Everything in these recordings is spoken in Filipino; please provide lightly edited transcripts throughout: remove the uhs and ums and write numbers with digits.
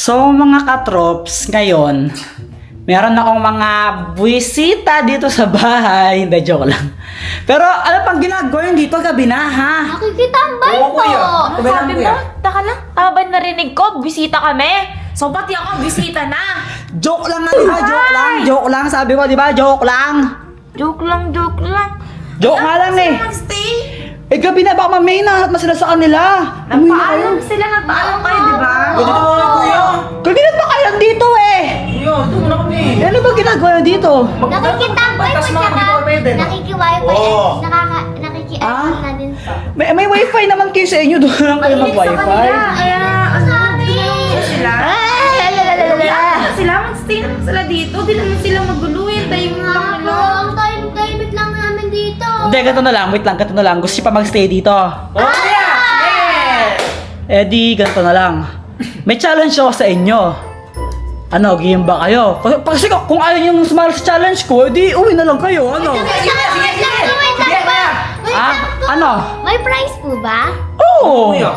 So mga katrops, ngayon, meron akong mga buwisita dito sa bahay. Hindi, joke lang. Pero ano pang ginagawa yun dito gabi na, ha? Nakikitambay Oo, po. kuya. Ano Sabi mo? Taka lang. Tama ba narinig ko? Bisita kami. So, pati ako bisita na. Joke lang nga, di ba? Joke lang, joke lang. Sabi ko, di ba? Joke lang. Joke lang, joke lang. Joke nga lang eh. Stay. Eh gabi na, baka mamay na sila sa kanila. Umuwi na kayo. Nagpaalam sila, nagpaalam kayo, di ba? Dito muna kuya. Gabi na ba kayo dito eh? Kuya, dito muna kami. Eh, ano ba ginagawa nyo dito? Nakikitambay po Pagkas siya mga ka. hindi ko pwede, no? Nakiki-wifi Oo. at nakiki-aircon na din po. May wifi naman kayo sa inyo. Doon lang kayo mag-wifi. Kaya, sabi. Sila? Sila mag-stay naman sila dito. Di naman sila maguluhin. Tayo mo lang nila. Ang time lang namin dito. Hindi, ganito na lang. Wait lang, ganito na lang. Gusto niyo pa mag-stay dito? Oh, kuya! Eh di, ganito na lang. May challenge ako sa inyo. Ano, game ba kayo? Kasi kung ayaw nyo sumali sa challenge ko, di uwi na lang kayo. Ano? Ah, ano? May prize po ba? Oo! Kuya.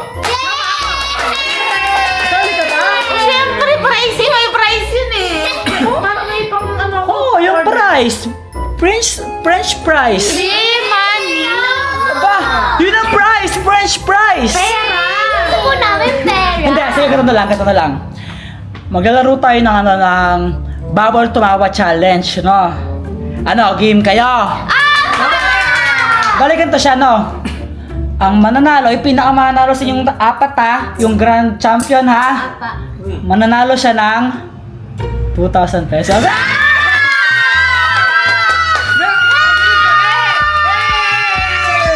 Sali ka ba? Siyempre, price yun. May price yun eh. Parang may pang ano ko. Oo, yung prize. French prize. Money. Aba, yun ang prize! French prize! Gusto po namin pera. Hindi, sige, ganito na lang. Maglalaro tayo ng Bubble Tumawa Challenge, no? Ano, game kayo? Balikan to siya, no? Ang mananalo, yung pinakamananalo sa inyong apat, ha? Yung grand champion, ha? Mananalo siya ng 2,000 pesos.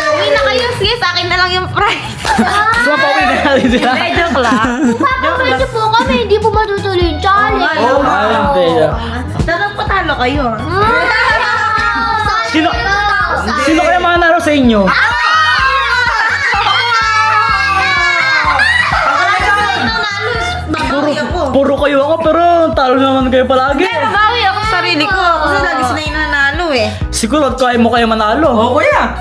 Uwi na kayo. Sige, sa akin na lang yung price. So, pauwi na natin sila. Joke lang. Papapresyo po kami, hindi po matutuloy yung challenge. Oh, hindi. Tarang patalo kayo. Sino kaya mananalo sa inyo? Babawi ako. Puro kayo ako, pero talo naman kayo palagi. Babawi ako sa sarili ko. Kasi lagi sila yung nanalo eh. Siguro kaya mo kayo manalo. Oh, kuya!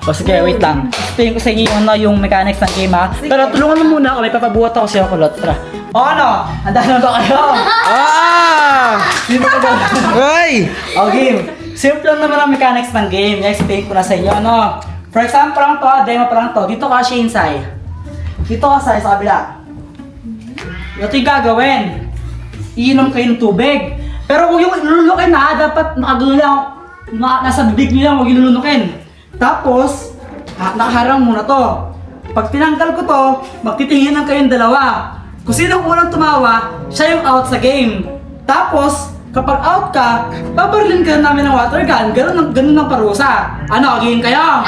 O sige, wait lang. Explain ko sa inyo yung mechanics ng game, ha? Pero tulungan mo muna ako, may papabuhat ako sa'yo, kulot. Tara. O ano? Handa na ba kayo? Sino ka ba? Ay! O game. Simple lang naman ang mechanics ng game. I-explain ko na sa inyo, ano? For example lang to, demo pa lang to. Dito ka, Shinsai. Dito ka, Sai, sa kabila. Ito yung gagawin. Iinom kayo ng tubig. Pero kung yung ilulunukin na, dapat nakagulo lang. Nasa bibig nyo lang, huwag ilulunukin. Tapos, nakaharang muna to. Pag tinanggal ko to, magtitinginan kayong dalawa. Kung sino unang tumawa, siya yung out sa game. Tapos, kapag out ka, babarilin ka namin ng water gun. Ganun ang parusa. Ano, game kayo?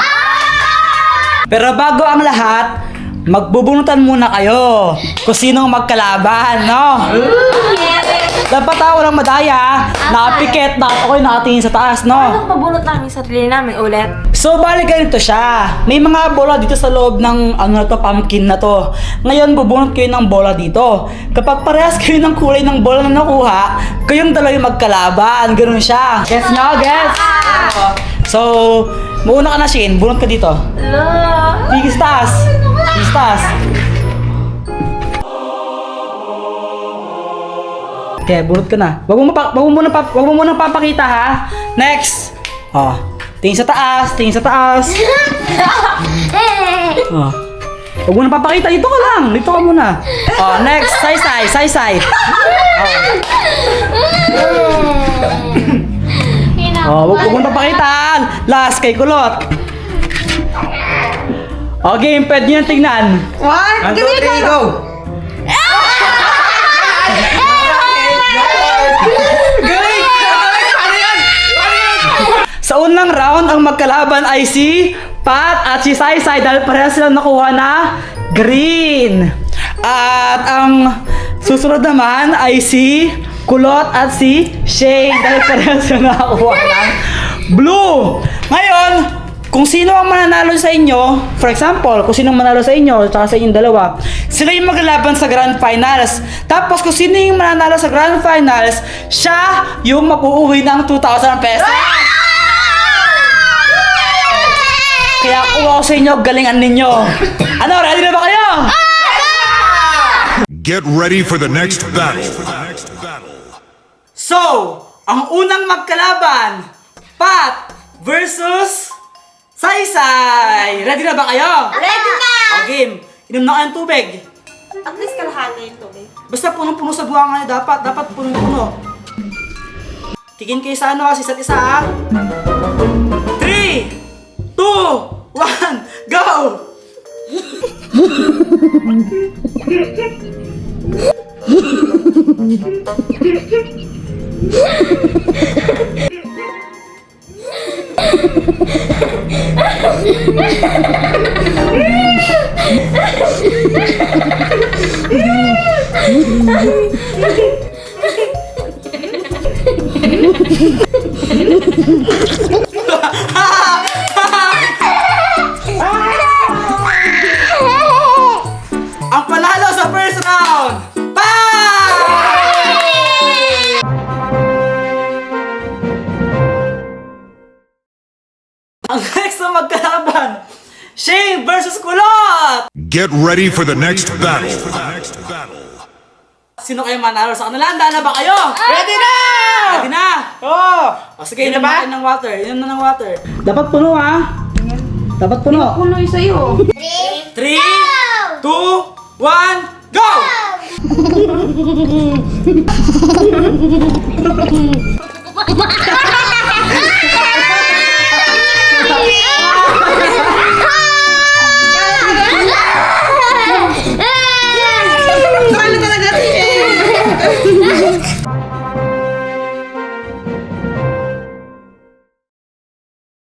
Pero bago ang lahat, magbubunutan muna kayo kung sinong magkalaban, no? Dapat ako walang madaya, nakapikit, ako'y nakatingin sa taas, no? Anong mabunot namin sa sarili namin ulit? So, bali ganito siya. May mga bola dito sa loob ng pumpkin na to. Ngayon, bubunot kayo ng bola dito. Kapag parehas kayo ng kulay ng bola na nakuha, kayong dalawa yung magkalaban. Ganun siya. Guess nyo? Guess? So, mauna ka na, Shane. Bunot ka dito. Tigis taas. Tigis taas. Okay, bunot ka na. Wag mo muna papakita, ha? Next. Oh. Tingin sa taas, tingin sa taas. Oh. Huwag mo na papakita, dito ka lang. Dito ka muna. Oh, next, say. Oh, huwag mo na papakita. Last, kay kulot. Okay, pwede nyo tingnan. 1, 2, 3, go! Sa unang round, ang magkalaban ay si Pat at si Saysay dahil parehas silang nakuha na green. At ang susunod naman ay si Kulot at si Shane dahil parehas silang nakakuha ng blue. Ngayon, Kung sino ang mananalo sa inyo, for example, kung sino ang manalo sa inyo, tsaka sa inyong dalawa, sila yung maglalaban sa Grand Finals. Tapos kung sino yung mananalo sa Grand Finals, siya yung mag-uuwi ng 2,000 pesos. Kaya kuha ko sa inyo, galingan ninyo. Ano, ready na ba kayo? Get ready for the next battle. So, ang unang magkalaban, Pat versus Saysay. Ready na ba kayo? Ready na! O game, inom na kayo ng tubig. At least kalahati yung tubig. Basta punong-puno sa buwangan nyo dapat. Dapat punong-puno. Tigin kayo sa ano kasi isa't isa ha. 3, 2, 1, go! Ang panalo sa first round, Pat! Ang next na magkalaban, Shane versus Kulot! Get ready for the next battle. Sino kayo manalo sa kanila? Handa na ba kayo? Ready na! Ready na? Oh! O sige, Ready inom na ba? na kayo ng water. Inom na ng water. Dapat puno ha? Dapat puno. Punoy sa'yo. 3, 2, 1, go!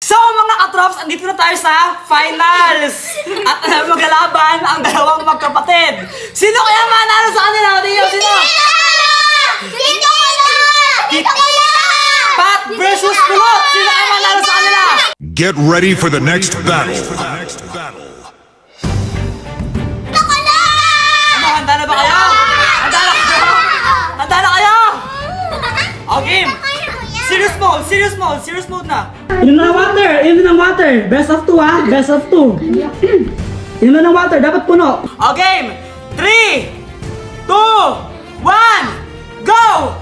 So mga katrops, andito na tayo sa finals! At maglalaban ang dalawang magkapatid. Sino kaya manalo sa kanila? Tingnan sino? Dito ko na! Dito ko na! Pat versus Kulot! Sino kaya manalo sa kanila? Get ready for the next battle. Ano, handa na ba kayo? Handa na kayo? Handa na kayo? O game! Serious mode na. Inom na ng water, Best of 2 ha, best of 2. Inom na ng water, dapat puno. O game! 3, 2, 1, go!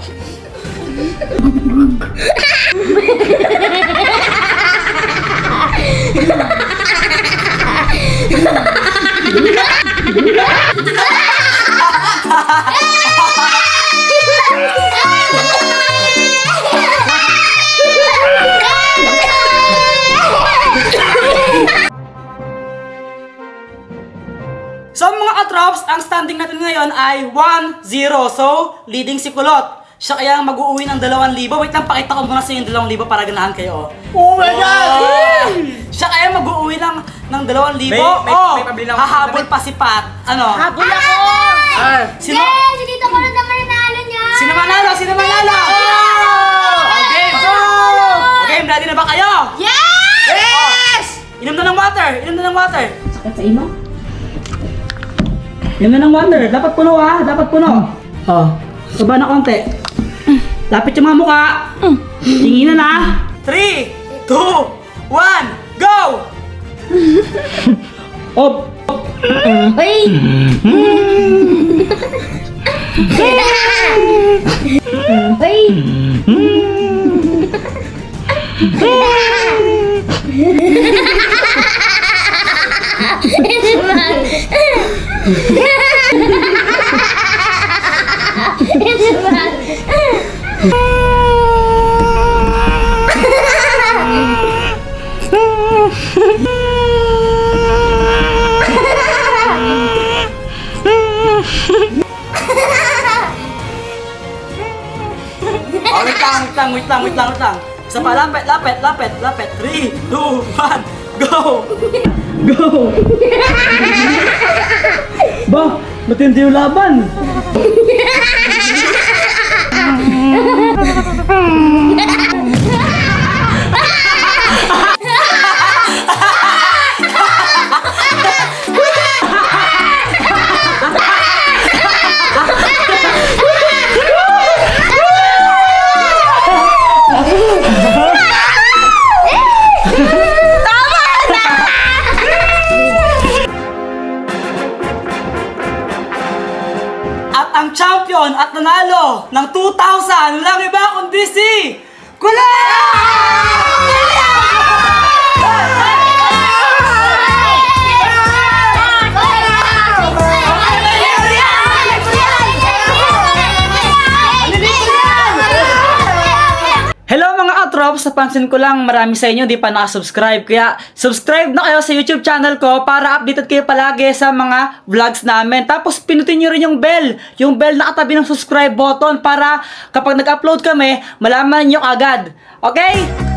So mga katrops, ang standing natin ngayon ay 1-0. So, leading si Kulot. Siya kaya ang mag-uuwi ng 2,000. Wait lang, pakita ko muna sa inyo yung 2,000 para ganahan kayo. Oh my God! Siya kaya mag-uuwi ng 2,000. May pabili lang ako. Hahabol pa si Pat. Ano? Habol ako! Sino? Yes! Dito ko na naman nanalo niya! Sino manalo? Okay, go! Okay, ready na ba kayo? Yes! Inom na ng water. Sakit sa imo? Inom na ng water. Dapat puno ha. Oh, baba na konti. Lapit yung mga mukha. Tinginan na. 3, 2, 1, go! Op! Ay! Ay! Oh, wait lang. Isa pa, lapit. 3, 2, 1, go! Ba, matindi yung laban. At ang champion at nanalo ng 2,000 walang iba kundi si Hello mga katrops, napansin ko lang marami sa inyo di pa nakasubscribe. Kaya subscribe na kayo sa YouTube channel ko para updated kayo palagi sa mga vlogs namin. Tapos pinutin nyo rin yung bell na katabi ng subscribe button para kapag nag-upload kami, malaman nyo agad. Okay?